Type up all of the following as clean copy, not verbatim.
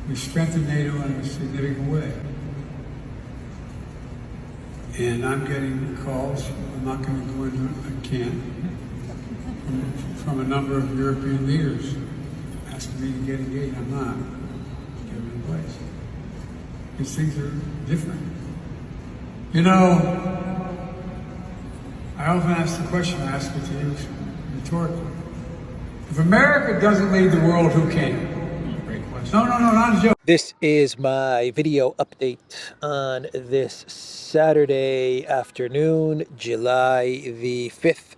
We strengthened NATO in a significant way. And I'm getting calls, I'm not going to go into it, I can't, from a number of European leaders asking me to get engaged. I'm not. Get them in place. These things are different. You know, I often ask the question, I ask it to you rhetorically. If America doesn't lead the world, who can? Great question. No, not a joke. This is my video update on this Saturday afternoon, July the 5th,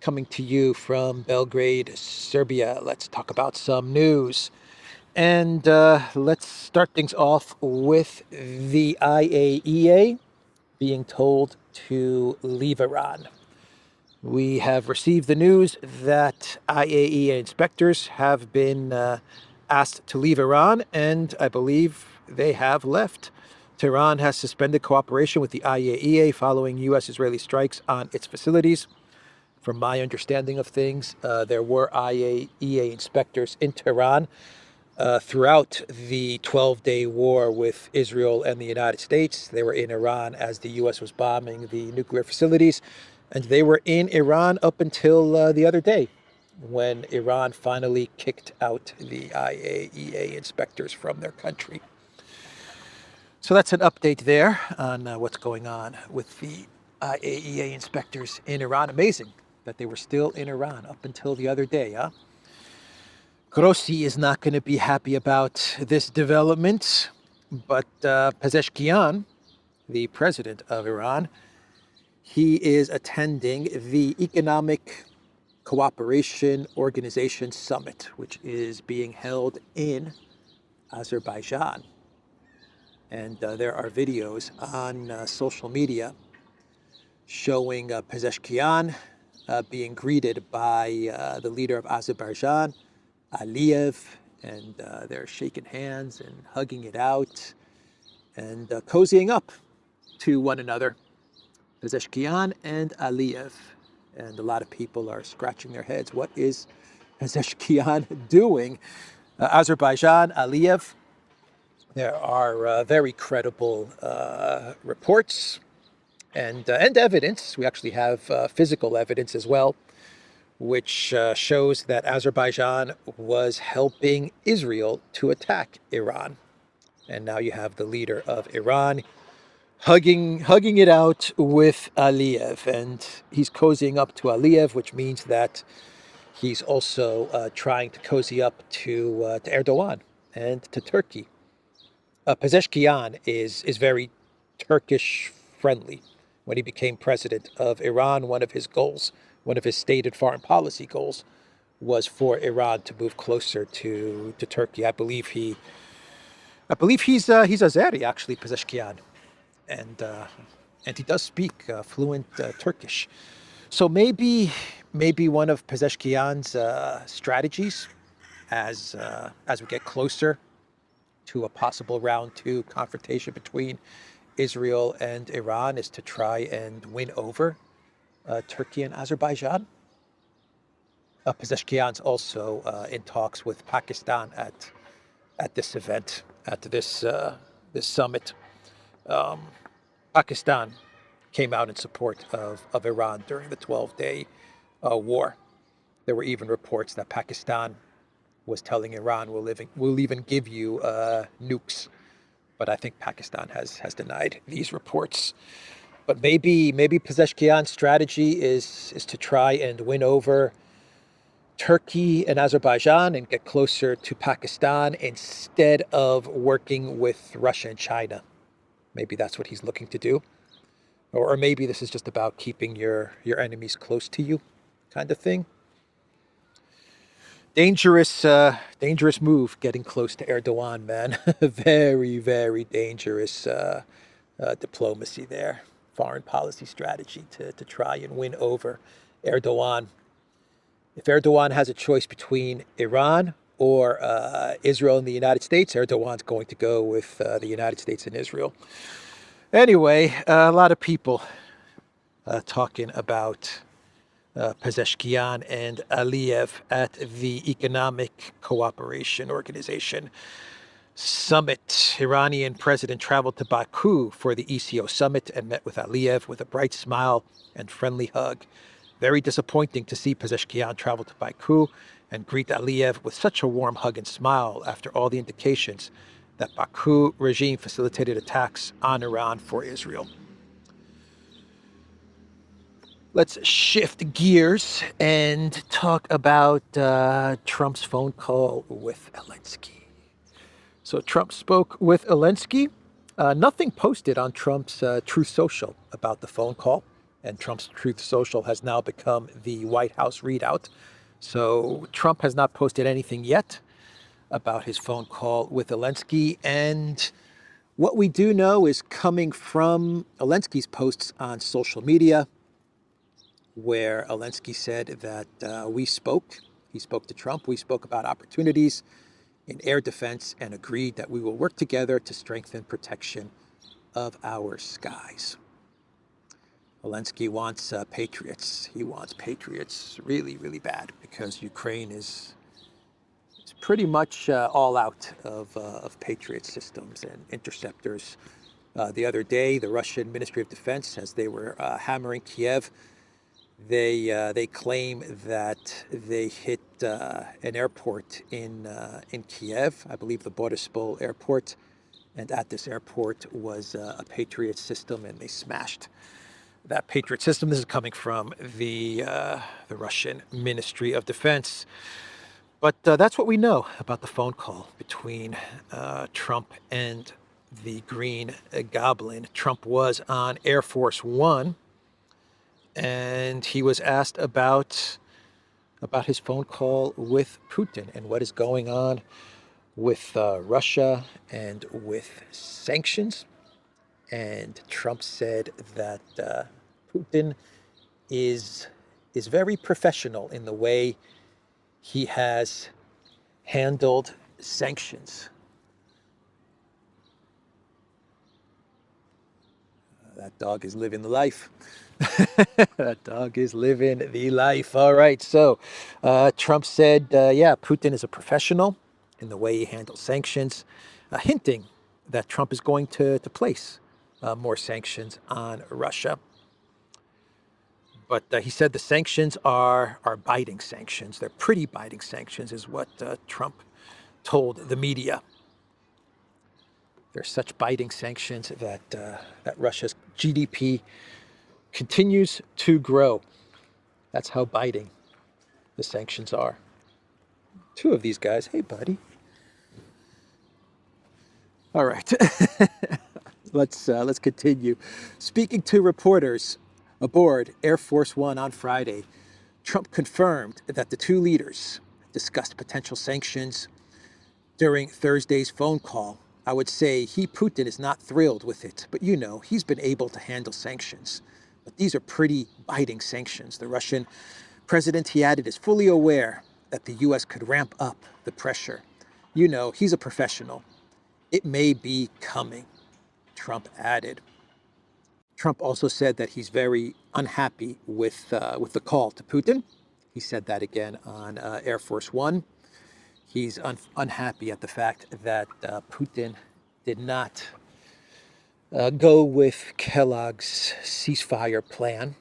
coming to you from Belgrade, Serbia. Let's talk about some news. And let's start things off with the IAEA being told to leave Iran. We have received the news that IAEA inspectors have been asked to leave Iran, and I believe they have left. Tehran has suspended cooperation with the IAEA following U.S.-Israeli strikes on its facilities. From my understanding of things, there were IAEA inspectors in Tehran throughout the 12-day war with Israel and the United States. They were in Iran as the U.S. was bombing the nuclear facilities, and they were in Iran up until the other day, when Iran finally kicked out the IAEA inspectors from their country. So that's an update there on what's going on with the IAEA inspectors in Iran. Amazing that they were still in Iran up until the other day, huh? Grossi is not going to be happy about this development, but Peshkan, the president of Iran, he is attending the Economic Cooperation Organization Summit, which is being held in Azerbaijan. And there are videos on social media showing Peshkan being greeted by the leader of Azerbaijan, Aliyev, and they're shaking hands and hugging it out and cozying up to one another, Peshkan and Aliyev. And a lot of people are scratching their heads. What is Peshkan doing? Azerbaijan, Aliyev. There are very credible reports and evidence. We actually have physical evidence as well, which shows that Azerbaijan was helping Israel to attack Iran. And now you have the leader of Iran hugging it out with Aliyev, and he's cozying up to Aliyev, which means that he's also trying to cozy up to Erdogan and to Turkey. Peshkan is very Turkish friendly. When he became president of Iran, one of his goals, one of his stated foreign policy goals, was for Iran to move closer to Turkey. I believe he's Azeri, actually, Peshkan. And he does speak fluent Turkish. So maybe one of Peshkan's strategies as we get closer to a possible round 2 confrontation between Israel and Iran is to try and win over Turkey and Azerbaijan. Peshkan's also in talks with Pakistan at this event, at this summit. Pakistan came out in support of Iran during the 12-day war. There were even reports that Pakistan was telling Iran, we'll even give you nukes. But I think Pakistan has denied these reports. But maybe Peshkan's strategy is to try and win over Turkey and Azerbaijan and get closer to Pakistan instead of working with Russia and China. Maybe that's what he's looking to do. Or maybe this is just about keeping your enemies close to you, kind of thing. Dangerous move, getting close to Erdogan, man. Very, very dangerous diplomacy there. Foreign policy strategy to try and win over Erdogan. If Erdogan has a choice between Iran or Israel and the United States, Erdogan's going to go with the United States and Israel. Anyway, a lot of people talking about Peshkan and Aliyev at the Economic Cooperation Organization. summit. Iranian president traveled to Baku for the ECO summit and met with Aliyev with a bright smile and friendly hug. Very disappointing to see Peshkan travel to Baku and greet Aliyev with such a warm hug and smile after all the indications that Baku regime facilitated attacks on Iran for Israel. Let's shift gears and talk about Trump's phone call with Zelensky. So Trump spoke with Zelensky. Nothing posted on Trump's Truth Social about the phone call. And Trump's Truth Social has now become the White House readout. So Trump has not posted anything yet about his phone call with Zelensky. And what we do know is coming from Zelensky's posts on social media, where Zelensky said that he spoke to Trump, we spoke about opportunities in air defense and agreed that we will work together to strengthen protection of our skies. Zelensky wants Patriots. He wants Patriots really, really bad because Ukraine is pretty much all out of Patriot systems and interceptors. The other day, the Russian Ministry of Defense, as they were hammering Kiev, they claim that they hit an airport in Kiev, I believe the Boryspil airport, and at this airport was a Patriot system, and they smashed that Patriot system. This is coming from the Russian Ministry of Defense. But that's what we know about the phone call between Trump and the Green Goblin. Trump was on Air Force One, and he was asked about his phone call with Putin and what is going on with Russia and with sanctions. And Trump said that Putin is very professional in the way he has handled sanctions. That dog is living the life. That dog is living the life. All right. So Trump said, Putin is a professional in the way he handles sanctions, hinting that Trump is going to place more sanctions on Russia. But he said the sanctions are biting sanctions. They're pretty biting sanctions, is what Trump told the media. They're such biting sanctions that Russia's GDP continues to grow. That's how biting the sanctions are. Two of these guys. Hey, buddy. All right. Let's continue. Speaking to reporters aboard Air Force One on Friday, Trump confirmed that the two leaders discussed potential sanctions during Thursday's phone call. I would say Putin is not thrilled with it, but he's been able to handle sanctions. But these are pretty biting sanctions. The Russian president, he added, is fully aware that the U.S. could ramp up the pressure. He's a professional. It may be coming, Trump added. Trump also said that he's very unhappy with the call to Putin. He said that again on Air Force One. He's unhappy at the fact that Putin did not go with Kellogg's ceasefire plan.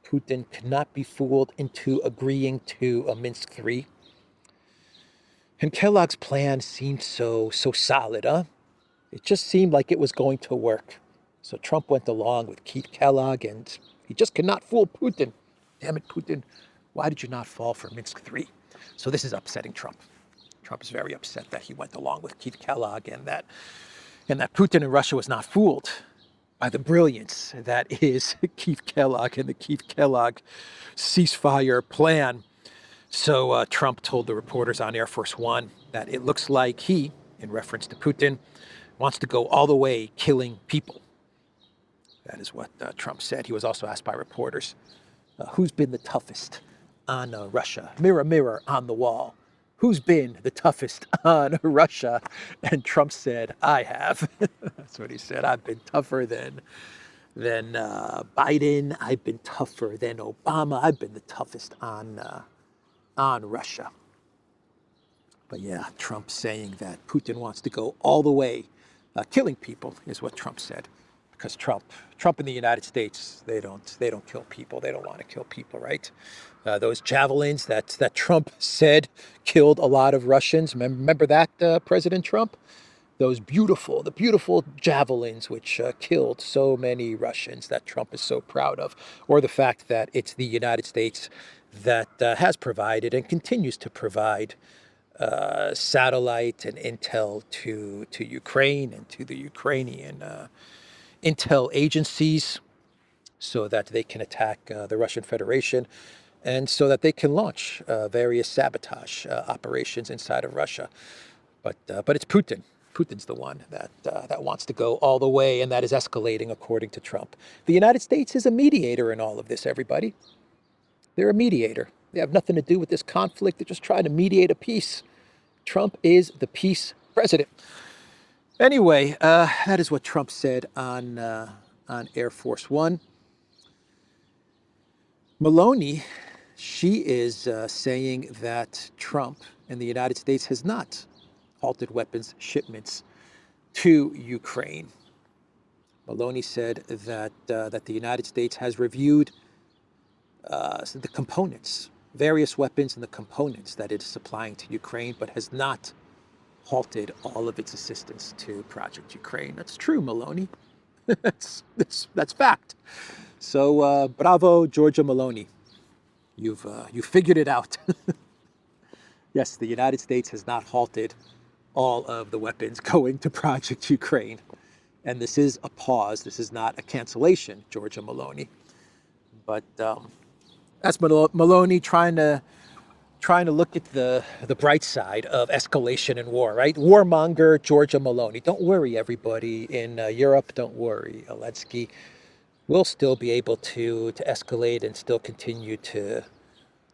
Putin cannot be fooled into agreeing to a Minsk III. And Kellogg's plan seemed so solid, huh? It just seemed like it was going to work. So Trump went along with Keith Kellogg, and he just cannot fool Putin. Damn it, Putin, why did you not fall for Minsk III? So this is upsetting Trump. Trump is very upset that he went along with Keith Kellogg and that Putin and Russia was not fooled by the brilliance that is Keith Kellogg and the Keith Kellogg ceasefire plan. So Trump told the reporters on Air Force One that it looks like he, in reference to Putin, wants to go all the way killing people. That is what Trump said. He was also asked by reporters, who's been the toughest on Russia? Mirror, mirror on the wall. Who's been the toughest on Russia? And Trump said, I have. That's what he said. I've been tougher than Biden. I've been tougher than Obama. I've been the toughest on Russia. But yeah, Trump saying that Putin wants to go all the way, killing people is what Trump said. Because Trump in the United States, they don't kill people. They don't want to kill people, right? Those javelins that Trump said killed a lot of Russians. Remember that, President Trump? The beautiful javelins which killed so many Russians that Trump is so proud of, or the fact that it's the United States that has provided and continues to provide satellite and intel to Ukraine and to the Ukrainian intel agencies so that they can attack the Russian Federation and so that they can launch various sabotage operations inside of Russia. But it's Putin. Putin's the one that wants to go all the way, and that is escalating, according to Trump. The United States is a mediator in all of this, everybody. They're a mediator. They have nothing to do with this conflict. They're just trying to mediate a peace. Trump is the peace president. Anyway, that is what Trump said on Air Force One. Maloney, she is saying that Trump and the United States has not halted weapons shipments to Ukraine. Maloney said that the United States has reviewed the components, various weapons and the components that it is supplying to Ukraine, but has not halted all of its assistance to Project Ukraine. That's true, Maloney. that's fact. So bravo, Georgia Maloney. You figured it out. Yes, the United States has not halted all of the weapons going to Project Ukraine. And this is a pause. This is not a cancellation, Georgia Maloney. But that's Maloney trying to look at the bright side of escalation in war, right? Warmonger Georgia Maloney. Don't worry, everybody in Europe. Don't worry, Zelensky. We'll still be able to escalate and still continue to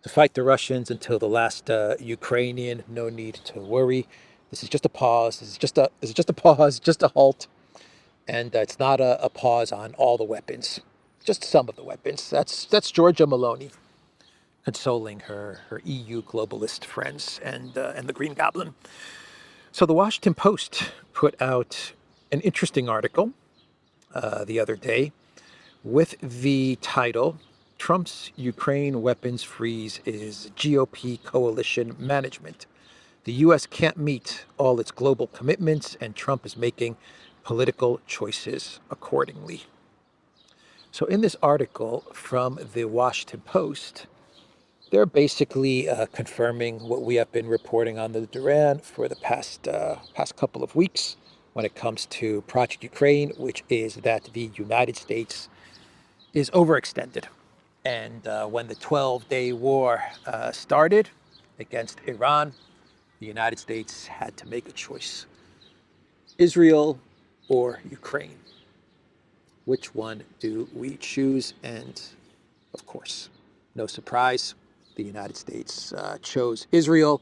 fight the Russians until the last Ukrainian. No need to worry. This is just a pause. This is just a pause, just a halt. And it's not a pause on all the weapons, just some of the weapons. That's Georgia Maloney consoling her EU globalist friends and the Green Goblin. So the Washington Post put out an interesting article the other day with the title, Trump's Ukraine weapons freeze is GOP coalition management. The U.S. can't meet all its global commitments, and Trump is making political choices accordingly. So in this article from the Washington Post, they're basically confirming what we have been reporting on the Duran for the past couple of weeks when it comes to Project Ukraine, which is that the United States is overextended. And when the 12-day war started against Iran, the United States had to make a choice. Israel or Ukraine? Which one do we choose? And of course, no surprise, the United States chose Israel.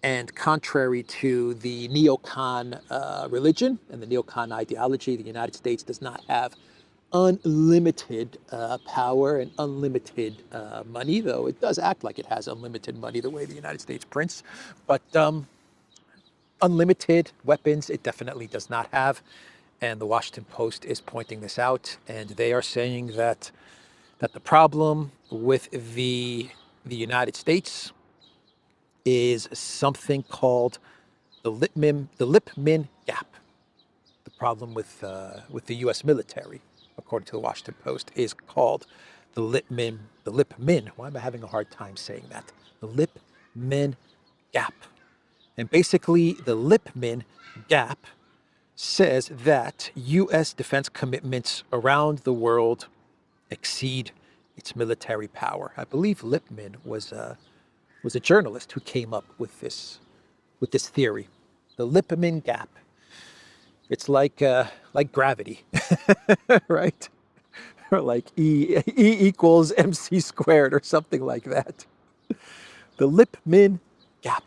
And contrary to the neocon religion and the neocon ideology, the United States does not have unlimited power and unlimited money, though it does act like it has unlimited money the way the United States prints. But unlimited weapons it definitely does not have. And the Washington Post is pointing this out. And they are saying that the problem with the United States is something called the Lipman gap. The problem with the U.S. military, according to the Washington Post, is called the Lipman. Why am I having a hard time saying that? The Lipman gap. And basically, the Lipman gap says that U.S. defense commitments around the world exceed its military power. I believe Lipman was a journalist who came up with this theory, the Lipman gap. It's like gravity, right? Or like E equals MC squared or something like that. The Lipman gap.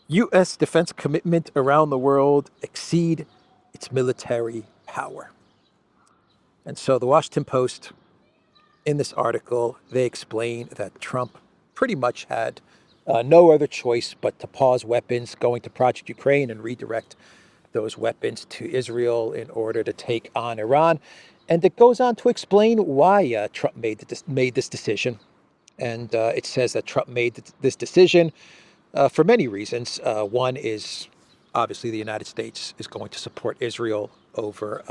U.S. defense commitment around the world exceed its military power. And so the Washington Post, in this article, they explain that Trump pretty much had no other choice but to pause weapons going to Project Ukraine and redirect those weapons to Israel in order to take on Iran. And it goes on to explain why Trump made this decision. And it says that Trump made this decision for many reasons. One is obviously the United States is going to support Israel over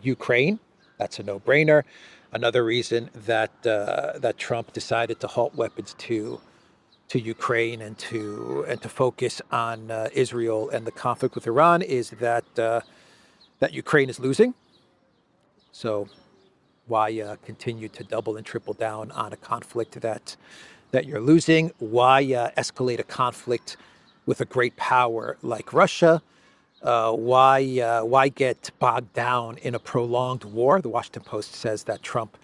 Ukraine. That's a no-brainer. Another reason that Trump decided to halt weapons to Ukraine and to focus on Israel and the conflict with Iran is that Ukraine is losing. So why continue to double and triple down on a conflict that you're losing? Why escalate a conflict with a great power like Russia? Why get bogged down in a prolonged war? The Washington Post says that Trump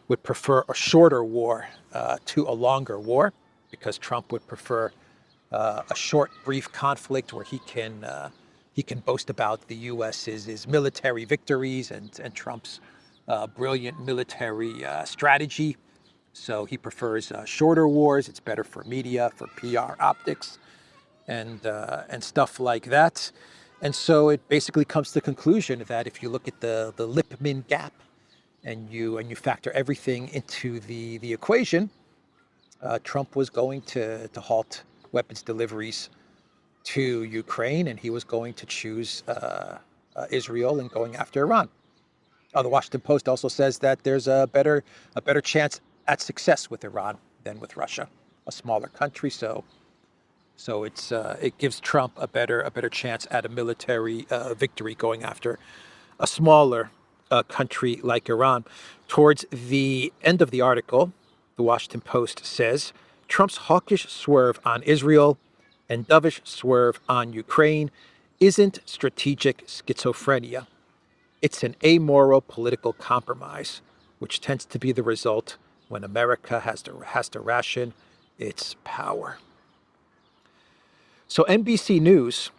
would prefer a shorter war to a longer war, because Trump would prefer a short, brief conflict where he can boast about the U.S.'s military victories and Trump's brilliant military strategy. So he prefers shorter wars. It's better for media, for PR optics, and stuff like that. And so it basically comes to the conclusion that if you look at the Lippmann gap and you factor everything into the equation, Trump was going to halt weapons deliveries to Ukraine, and he was going to choose Israel and going after Iran. The Washington Post also says that there's a better chance at success with Iran than with Russia, a smaller country. So it gives Trump a better chance at a military victory going after a smaller country like Iran. Towards the end of the article, the Washington Post says Trump's hawkish swerve on Israel and dovish swerve on Ukraine isn't strategic schizophrenia. It's an amoral political compromise, which tends to be the result when America has to ration its power. So NBC News,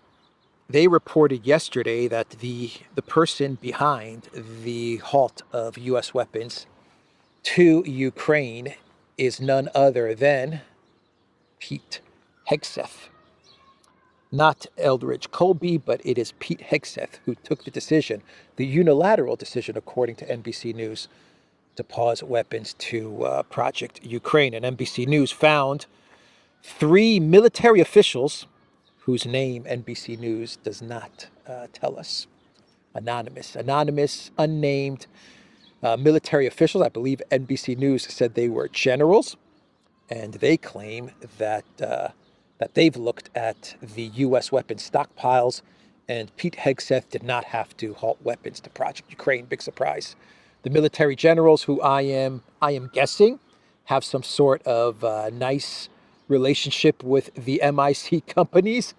they reported yesterday that the person behind the halt of U.S. weapons to Ukraine is none other than Pete Hegseth. Not Eldridge Colby, but it is Pete Hegseth who took the decision, the unilateral decision, according to NBC News, to pause weapons to Project Ukraine. And NBC News found 3 military officials whose name NBC News does not tell us. Anonymous, unnamed military officials. I believe NBC News said they were generals, and they claim that they've looked at the U.S. weapons stockpiles, and Pete Hegseth did not have to halt weapons to Project Ukraine. Big surprise. The military generals, who I am guessing have some sort of nice relationship with the MIC companies,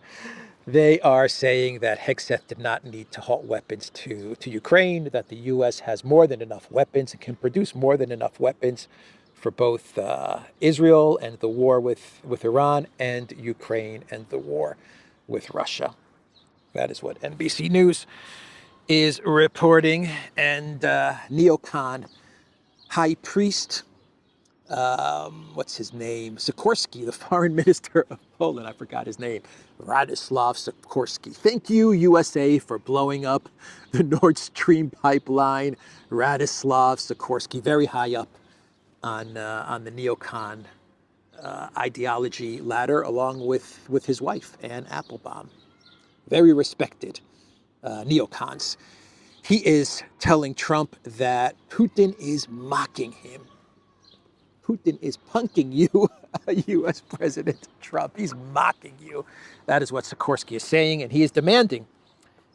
they are saying that Hegseth did not need to halt weapons to Ukraine, that the U.S. has more than enough weapons and can produce more than enough weapons for both Israel and the war with Iran, and Ukraine and the war with Russia. That is what NBC News is reporting. And neocon high priest, what's his name? Sikorski, the foreign minister of Poland. I forgot his name. Radoslav Sikorski. Thank you, USA, for blowing up the Nord Stream pipeline. Radoslav Sikorski, very high up on the neocon ideology ladder, along with his wife, Anne Applebaum. Very respected neocons. He is telling Trump that Putin is mocking him. Putin is punking you, U.S. President Trump. He's mocking you. That is what Sikorski is saying, and he is demanding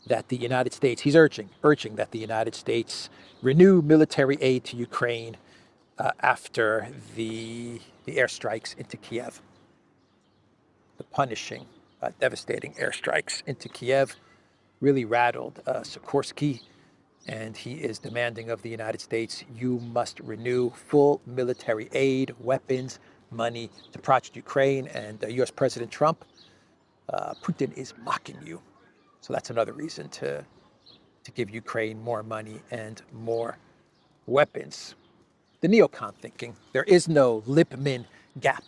that the United States, he's urging that the United States renew military aid to Ukraine after the airstrikes into Kiev. The punishing, devastating airstrikes into Kiev really rattled Sikorski, and he is demanding of the United States, you must renew full military aid, weapons, money to Project Ukraine. And U.S. President Trump, Putin is mocking you. So that's another reason to give Ukraine more money and more weapons. The neocon thinking, there is no Lippmann gap.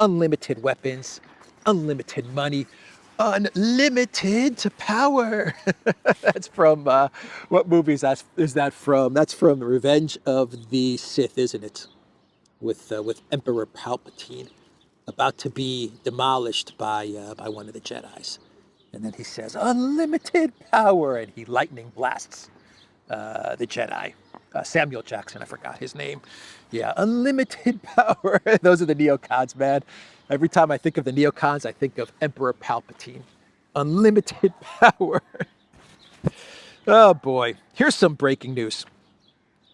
unlimited weapons, unlimited money, unlimited power. That's from, what movie is that from? That's from Revenge of the Sith, isn't it? With Emperor Palpatine about to be demolished by one of the Jedis. And then he says, unlimited power, and he lightning blasts the Jedi. Samuel Jackson, I forgot his name. Yeah, unlimited power. Those are the neocons, man. Every time I think of the neocons, I think of Emperor Palpatine. Unlimited power. Oh boy. Here's some breaking news.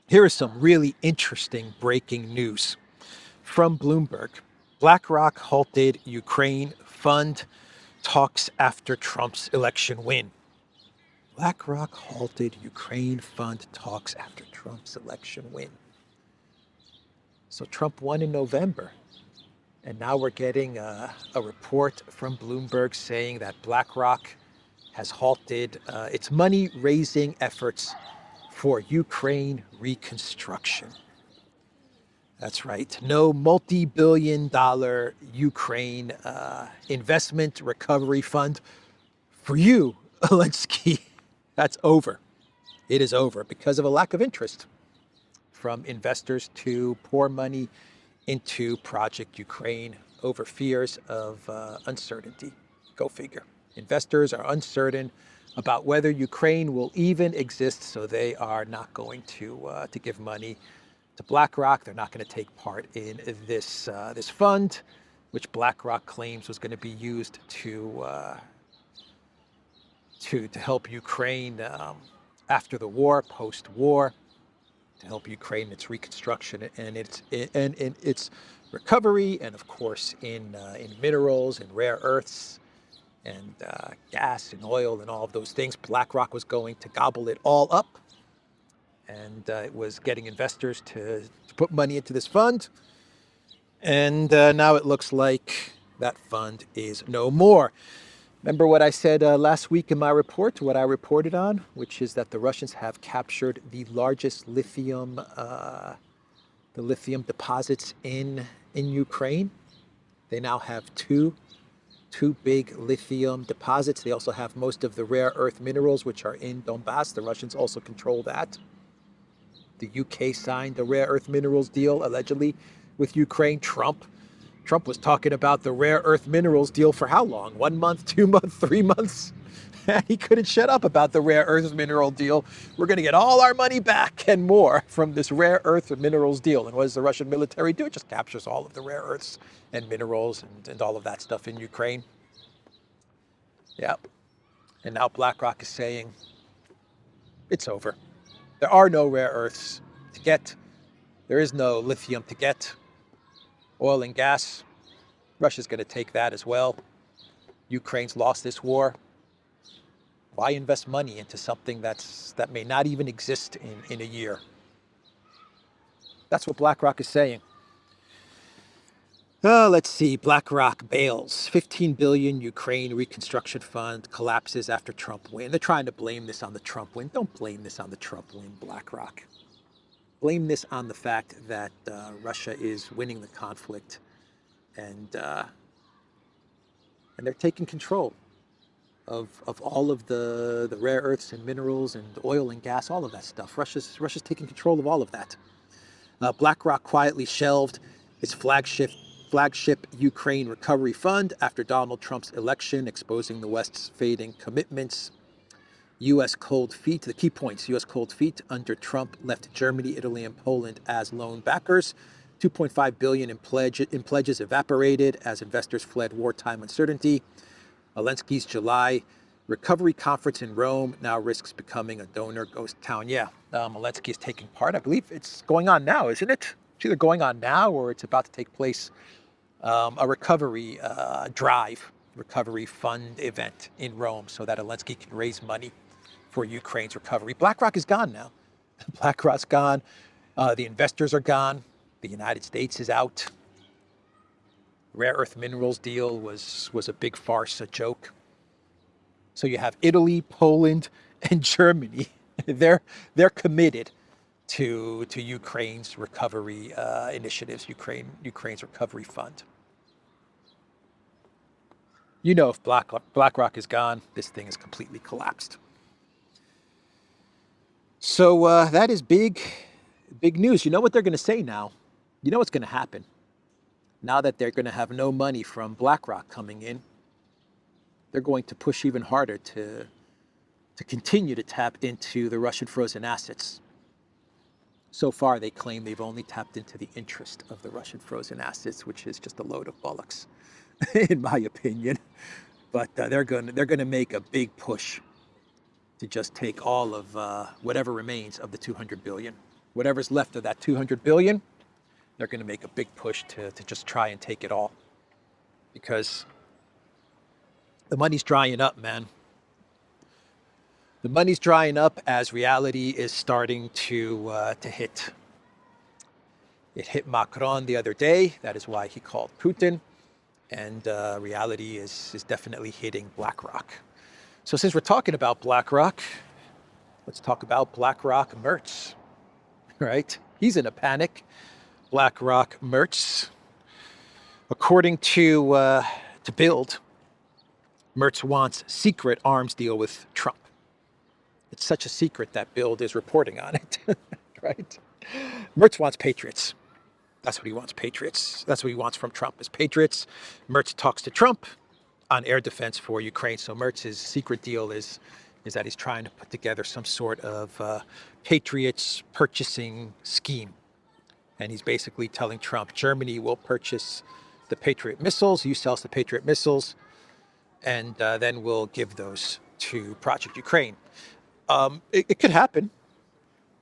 Here is some really interesting breaking news from Bloomberg. BlackRock halted Ukraine fund talks after Trump's election win. BlackRock halted Ukraine fund talks after Trump's election win. So Trump won in November. And now we're getting a report from Bloomberg saying that BlackRock has halted its money-raising efforts for Ukraine reconstruction. That's right. No multi-billion-dollar Ukraine investment recovery fund for you, Zelensky. That's over. It is over because of a lack of interest from investors to pour money into Project Ukraine over fears of uncertainty. Go figure. Investors are uncertain about whether Ukraine will even exist, so they are not going to give money to BlackRock. They're not going to take part in this fund, which BlackRock claims was going to be used to help Ukraine after the war, post-war, to help Ukraine in its reconstruction and its recovery, and of course in minerals and rare earths and gas and oil and all of those things. BlackRock was going to gobble it all up, and it was getting investors to put money into this fund. And now it looks like that fund is no more. Remember what I said last week in my report, what I reported on, which is that the Russians have captured the largest lithium deposits in Ukraine. They now have two big lithium deposits. They also have most of the rare earth minerals, which are in Donbass. The Russians also control that. The UK signed the rare earth minerals deal, allegedly, with Ukraine. Trump was talking about the rare earth minerals deal for how long? 1 month, 2 months, 3 months? He couldn't shut up about the rare earth mineral deal. We're going to get all our money back and more from this rare earth minerals deal. And what does the Russian military do? It just captures all of the rare earths and minerals and all of that stuff in Ukraine. Yeah. And now BlackRock is saying it's over. There are no rare earths to get. There is no lithium to get. Oil and gas, Russia's going to take that as well. Ukraine's lost this war. Why invest money into something that may not even exist in a year? That's what BlackRock is saying. Let's see. BlackRock bails. 15 billion Ukraine reconstruction fund collapses after Trump win. They're trying to blame this on the Trump win. Don't blame this on the Trump win, BlackRock. Blame this on the fact that Russia is winning the conflict, and they're taking control of all of the rare earths and minerals and oil and gas, all of that stuff. Russia's taking control of all of that. BlackRock quietly shelved its flagship Ukraine Recovery Fund after Donald Trump's election, exposing the West's fading commitments. U.S. cold feet, the key points, U.S. cold feet under Trump left Germany, Italy, and Poland as lone backers. $2.5 billion in pledges evaporated as investors fled wartime uncertainty. Zelensky's July recovery conference in Rome now risks becoming a donor ghost town. Yeah, Zelensky is taking part. I believe it's going on now, isn't it? It's either going on now or it's about to take place. A recovery drive, recovery fund event in Rome so that Zelensky can raise money for Ukraine's recovery. BlackRock is gone now. BlackRock's gone. The investors are gone. The United States is out. Rare earth minerals deal was a big farce, a joke. So you have Italy, Poland, and Germany. They're committed to Ukraine's recovery initiatives, Ukraine's recovery fund. You know, if BlackRock is gone, this thing is completely collapsed. So that is big news. You know what they're going to say now? You know what's going to happen? Now that they're going to have no money from BlackRock coming in, they're going to push even harder to continue to tap into the Russian frozen assets. So far, they claim they've only tapped into the interest of the Russian frozen assets, which is just a load of bollocks, in my opinion. But they're going to make a big push to just take all of whatever remains of the 200 billion. Whatever's left of that 200 billion, they're going to make a big push to just try and take it all. Because the money's drying up, man. The money's drying up as reality is starting to hit. It hit Macron the other day. That is why he called Putin. And reality is definitely hitting BlackRock. So since we're talking about BlackRock, let's talk about BlackRock Merz, right? He's in a panic. BlackRock Merz. According to Bild, Merz wants secret arms deal with Trump. It's such a secret that Bild is reporting on it, right? Merz wants Patriots. That's what he wants, Patriots. That's what he wants from Trump, is Patriots. Merz talks to Trump on air defense for Ukraine. So Merz's secret deal is that he's trying to put together some sort of Patriots purchasing scheme. And he's basically telling Trump, Germany will purchase the Patriot missiles, you sell us the Patriot missiles, and then we'll give those to Project Ukraine. It could happen.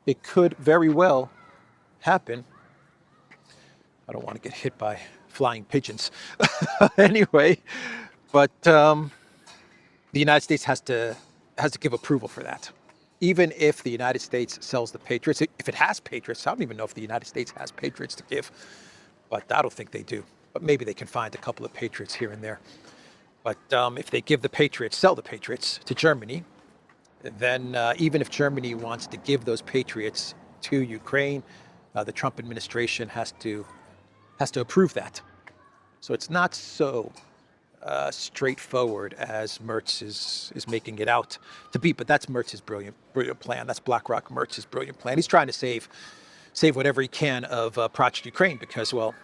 It could very well happen. I don't want to get hit by flying pigeons. Anyway, but the United States has to give approval for that. Even if the United States sells the Patriots, if it has Patriots, I don't even know if the United States has Patriots to give, but I don't think they do. But maybe they can find a couple of Patriots here and there. But if they give the Patriots, sell the Patriots to Germany, then even if Germany wants to give those Patriots to Ukraine, the Trump administration has to approve that. So it's not so straightforward as Merz is making it out to be. But that's Merz's brilliant plan. That's BlackRock Merz's brilliant plan. He's trying to save whatever he can of Project Ukraine because, well,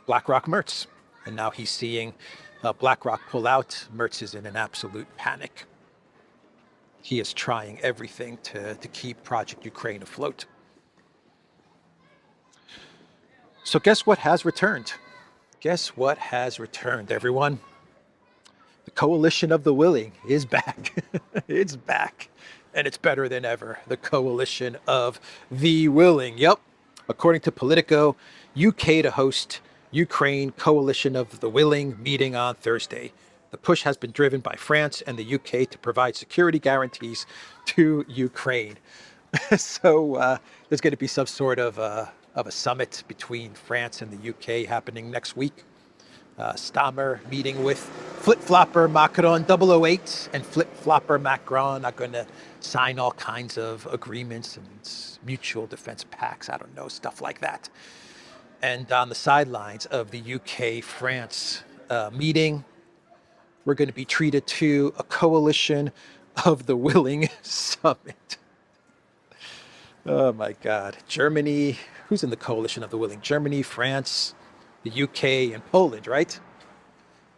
BlackRock Merz. And now he's seeing BlackRock pull out. Merz is in an absolute panic. He is trying everything to keep Project Ukraine afloat. So guess what has returned? Guess what has returned, everyone? The coalition of the willing is back. It's back. And it's better than ever. The coalition of the willing. Yep. According to Politico, UK to host Ukraine coalition of the willing meeting on Thursday. The push has been driven by France and the UK to provide security guarantees to Ukraine. So there's going to be some sort of a summit between France and the UK happening next week. Starmer meeting with flip-flopper Macron 008 and flip-flopper Macron are going to sign all kinds of agreements and mutual defense pacts. I don't know, stuff like that. And on the sidelines of the UK-France meeting, we're going to be treated to a coalition of the willing summit. Oh my God. Germany, who's in the coalition of the willing? Germany, France, the UK, and Poland, right?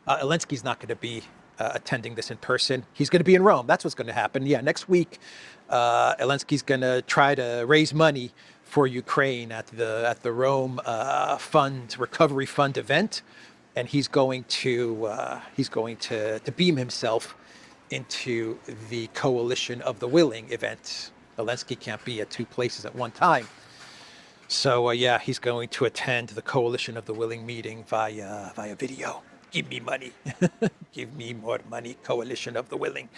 Zelensky's not going to be attending this in person. He's going to be in Rome. That's what's going to happen. Yeah, next week, Zelensky's going to try to raise money for Ukraine at the Rome recovery fund event, and he's going to beam himself into the coalition of the willing event. Zelensky can't be at two places at one time. So yeah, he's going to attend the coalition of the willing meeting via video. Give me money. Give me more money, coalition of the willing.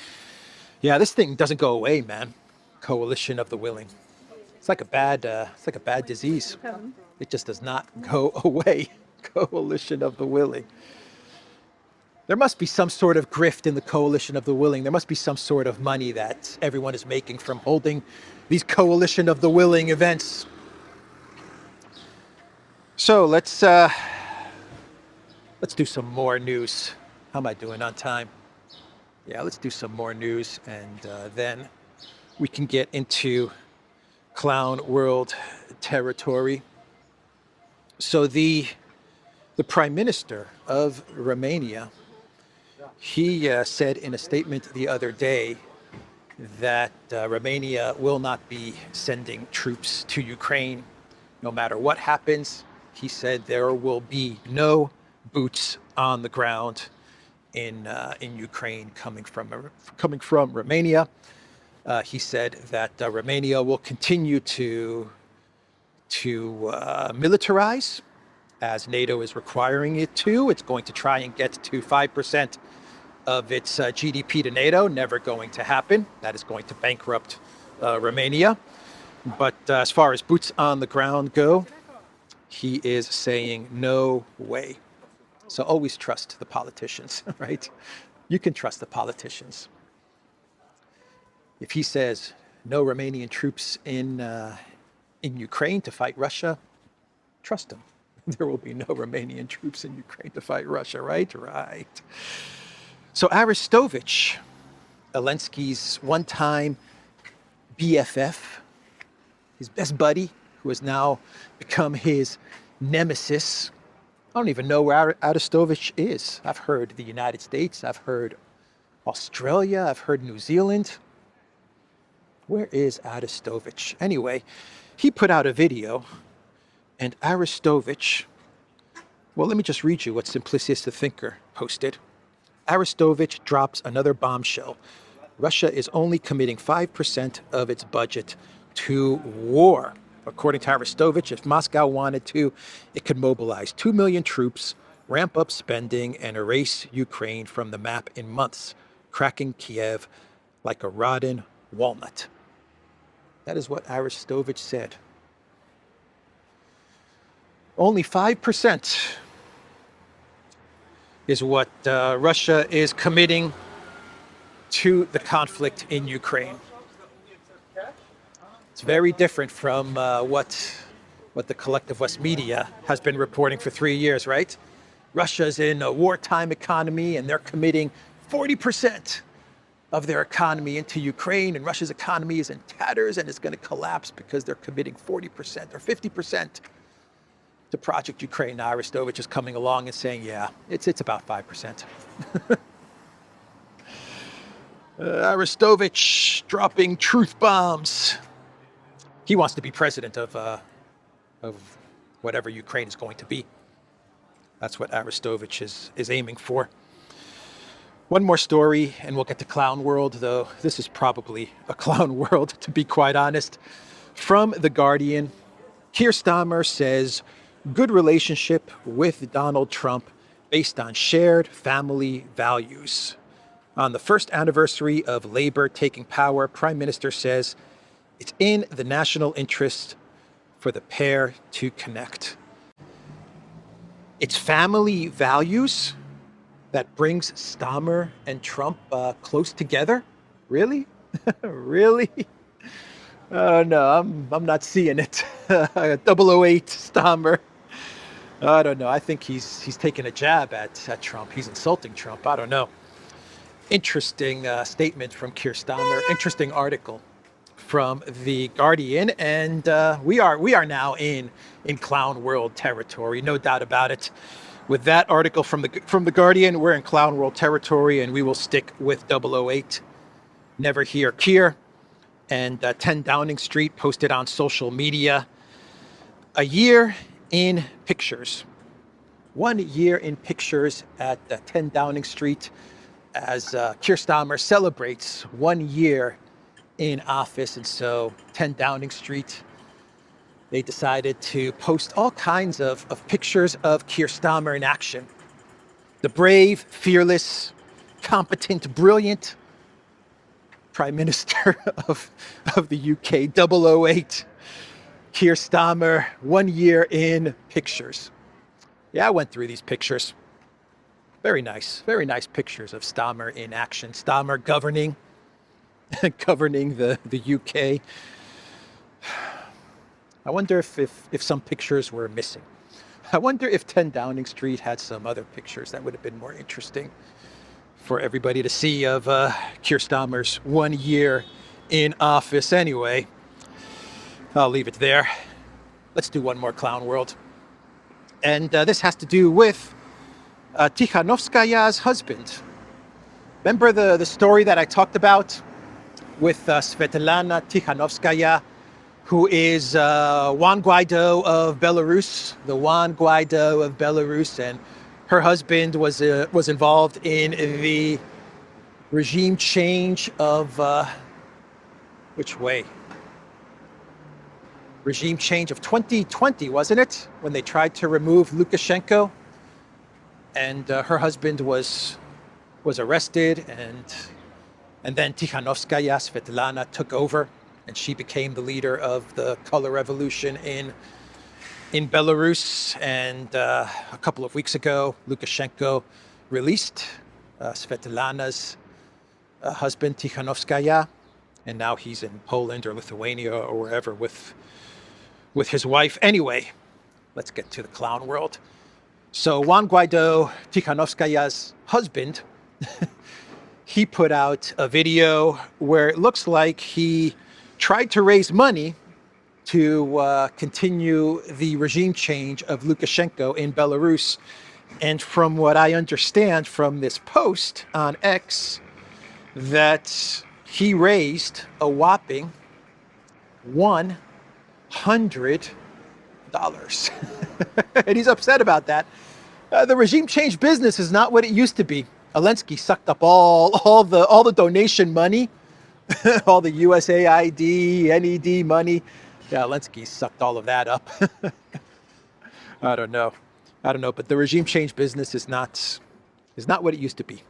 Yeah, this thing doesn't go away, man. Coalition of the willing. It's like a bad disease. It just does not go away. Coalition of the willing. There must be some sort of grift in the coalition of the willing. There must be some sort of money that everyone is making from holding these coalition of the willing events. So let's do some more news. How am I doing on time? Yeah, let's do some more news, and then we can get into clown world territory. So the prime minister of Romania, he said in a statement the other day that Romania will not be sending troops to Ukraine no matter what happens. He said there will be no boots on the ground in Ukraine coming from Romania. He said that Romania will continue to militarize as NATO is requiring it to. It's going to try and get to 5% of its GDP to NATO. Never going to happen. That is going to bankrupt Romania. But as far as boots on the ground go, he is saying no way. So always trust the politicians, right? You can trust the politicians. If he says no Romanian troops in Ukraine to fight Russia, trust him. There will be no Romanian troops in Ukraine to fight Russia, right? Right. So Aristovich, Zelensky's one-time BFF, his best buddy, who has now become his nemesis. I don't even know where Aristovich is. I've heard the United States, I've heard Australia, I've heard New Zealand. Where is Aristovich? Anyway, he put out a video, and Aristovich, well, let me just read you what Simplicius the Thinker posted. Aristovich drops another bombshell. Russia is only committing 5% of its budget to war. According to Aristovich, if Moscow wanted to, it could mobilize 2 million troops, ramp up spending, and erase Ukraine from the map in months, cracking Kiev like a rotten walnut. That is what Aristovich said. Only 5% is what Russia is committing to the conflict in Ukraine. It's very different from what the collective West media has been reporting for 3 years, right? Russia's in a wartime economy, and they're committing 40% of their economy into Ukraine, and Russia's economy is in tatters and it's going to collapse because they're committing 40% or 50% to Project Ukraine. Now Aristovich is coming along and saying, yeah, it's about 5%. Aristovich dropping truth bombs. He wants to be president of whatever Ukraine is going to be. That's what Aristovich is aiming for. One more story, and we'll get to clown world, though this is probably a clown world, to be quite honest. From The Guardian, Keir Starmer says, good relationship with Donald Trump based on shared family values. On the first anniversary of Labour taking power, Prime Minister says it's in the national interest for the pair to connect. It's family values that brings Starmer and Trump close together? Really? Really? No, I'm not seeing it. 008 Starmer. I don't know. I think he's taking a jab at Trump. He's insulting Trump. I don't know. Interesting statement from Keir Starmer. Interesting article from The Guardian. And we are now in clown world territory, no doubt about it. With that article from the Guardian, we're in clown world territory, and we will stick with 008. Never hear Keir. And 10 Downing Street posted on social media, a year in pictures. 1 year in pictures at 10 Downing Street as Keir Starmer celebrates 1 year in office. And so 10 Downing Street, they decided to post all kinds of pictures of Keir Starmer in action. The brave, fearless, competent, brilliant Prime Minister of the UK, 008, Keir Starmer, 1 year in pictures. Yeah, I went through these pictures. Very nice pictures of Starmer in action. Starmer governing the UK. I wonder if some pictures were missing. I wonder if 10 Downing Street had some other pictures that would have been more interesting for everybody to see of Keir Starmer's 1 year in office. Anyway, I'll leave it there. Let's do one more clown world. And this has to do with Tikhanovskaya's husband. Remember the story that I talked about with Svetlana Tikhanovskaya, who is Juan Guaido of Belarus, the Juan Guaido of Belarus, and her husband was involved in the regime change of which way? Regime change of 2020, wasn't it? When they tried to remove Lukashenko, and her husband was arrested, and then Tikhanovskaya, Svetlana, took over, and she became the leader of the color revolution in Belarus. And a couple of weeks ago, Lukashenko released Svetlana's husband, Tikhanovskaya, and now he's in Poland or Lithuania or wherever with his wife. Anyway, let's get to the clown world. So Juan Guaido, Tikhanovskaya's husband, he put out a video where it looks like he tried to raise money to continue the regime change of Lukashenko in Belarus. And from what I understand from this post on X, that he raised a whopping $100. And he's upset about that. The regime change business is not what it used to be. Zelensky sucked up all the donation money, all the USAID, NED money. Yeah, Zelensky sucked all of that up. I don't know, but the regime change business is not what it used to be.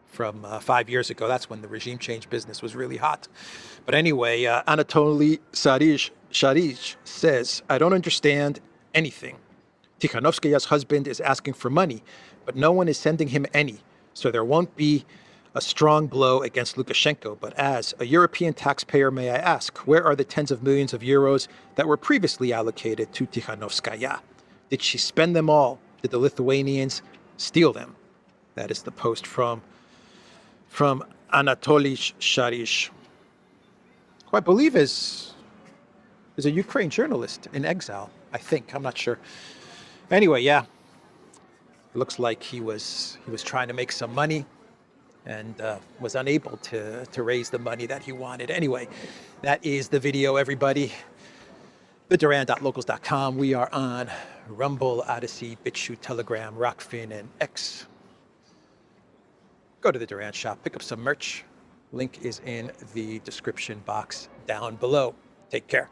From 5 years ago, that's when the regime change business was really hot. But anyway, Anatoly Sharij says, I don't understand anything. Tikhanovskaya's husband is asking for money, but no one is sending him any. So there won't be a strong blow against Lukashenko. But as a European taxpayer, may I ask, where are the tens of millions of euros that were previously allocated to Tikhanovskaya? Did she spend them all? Did the Lithuanians steal them? That is the post from Anatoly Sharij, who I believe is a Ukraine journalist in exile, I think. I'm not sure. Anyway, yeah, it looks like he was trying to make some money and was unable to raise the money that he wanted. Anyway, that is the video, everybody. TheDuran.locals.com. We are on Rumble, Odyssey, BitChute, Telegram, Rockfin, and X. Go to the Duran shop, pick up some merch. Link is in the description box down below. Take care.